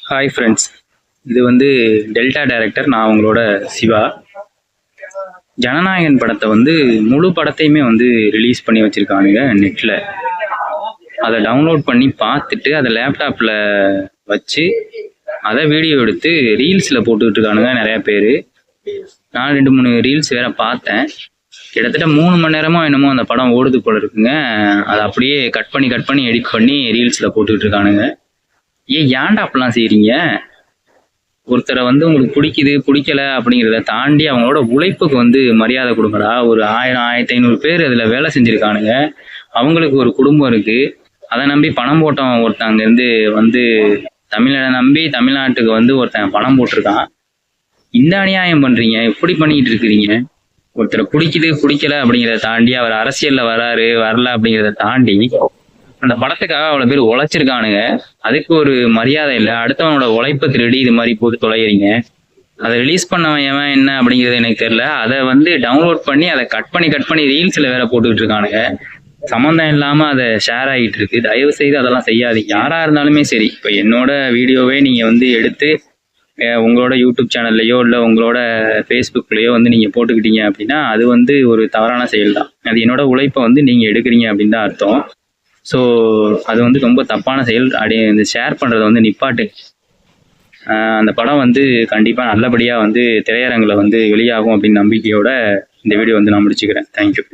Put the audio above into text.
Hi friends, இது வந்து delta director. நான் உங்களோட சிவா. ஜனநாயகன் படத்தை வந்து முழு படத்தையுமே வந்து ரிலீஸ் பண்ணி வச்சுருக்கானுங்க நெட்டில். அதை டவுன்லோட் பண்ணி பார்த்துட்டு அதை லேப்டாப்பில் வச்சு அதை வீடியோ எடுத்து ரீல்ஸில் போட்டுக்கிட்டு இருக்கானுங்க நிறையா பேர். நான் 2-3 ரீல்ஸ் வேறு பார்த்தேன். கிட்டத்தட்ட 3 மணி நேரமாக என்னமோ அந்த படம் ஓடுது போல இருக்குங்க. அதை அப்படியே கட் பண்ணி எடிட் பண்ணி ரீல்ஸில் போட்டுக்கிட்டு இருக்கானுங்க. ஏன்டா அப்படிலாம் செய்கிறீங்க? ஒருத்தரை வந்து உங்களுக்கு பிடிக்குது பிடிக்கல அப்படிங்கிறத தாண்டி அவங்களோட உழைப்புக்கு வந்து மரியாதை கொடுங்கடா. ஒரு 1000-1500 பேர் அதில் வேலை செஞ்சுருக்கானுங்க. அவங்களுக்கு ஒரு குடும்பம் இருக்குது. அதை நம்பி பணம் போட்டவன் ஒருத்தன் அங்கேருந்து வந்து தமிழனை நம்பி தமிழ்நாட்டுக்கு வந்து ஒருத்தன் பணம் போட்டிருக்கான். இந்த அநியாயம் பண்ணுறீங்க, எப்படி பண்ணிக்கிட்டு இருக்கிறீங்க? ஒருத்தரை பிடிக்குது பிடிக்கல அப்படிங்கிறத தாண்டி அவர் அரசியலில் வராரு வரல அப்படிங்கிறத தாண்டி அந்த படத்துக்காக அவ்வளோ பேர் உழைச்சிருக்கானுங்க. அதுக்கு ஒரு மரியாதை இல்லை. அடுத்தவனோட உழைப்பை திருடி இது மாதிரி போட்டு தொலைகிறீங்க. அதை ரிலீஸ் பண்ணவன் எவன் என்ன அப்படிங்கிறது எனக்கு தெரியல. அதை வந்து டவுன்லோட் பண்ணி அதை கட் பண்ணி ரீல்ஸில் வேற போட்டுக்கிட்டு இருக்கானுங்க. சம்மந்தம் இல்லாமல் அதை ஷேர் ஆகிட்டு இருக்கு. தயவு செய்து அதெல்லாம் செய்யாதீங்க. யாராக இருந்தாலுமே சரி. இப்போ என்னோட வீடியோவே நீங்கள் வந்து எடுத்து உங்களோட யூடியூப் சேனல்லையோ இல்லை உங்களோட ஃபேஸ்புக்லேயோ வந்து நீங்கள் போட்டுக்கிட்டீங்க அப்படின்னா அது வந்து ஒரு தவறான செயல் தான். அது என்னோட உழைப்பை வந்து நீங்கள் எடுக்கிறீங்க அப்படின்னு தான் அர்த்தம். ஸோ அது வந்து ரொம்ப தப்பான செயல். அப்படியே இந்த ஷேர் பண்ணுறதை வந்து நிப்பாட்டு. அந்த படம் வந்து கண்டிப்பாக நல்லபடியாக வந்து திரையரங்கில் வந்து வெளியாகும் அப்படின்னு நம்பிக்கையோட இந்த வீடியோ வந்து நான் முடிச்சுக்கிறேன். தேங்க்யூ.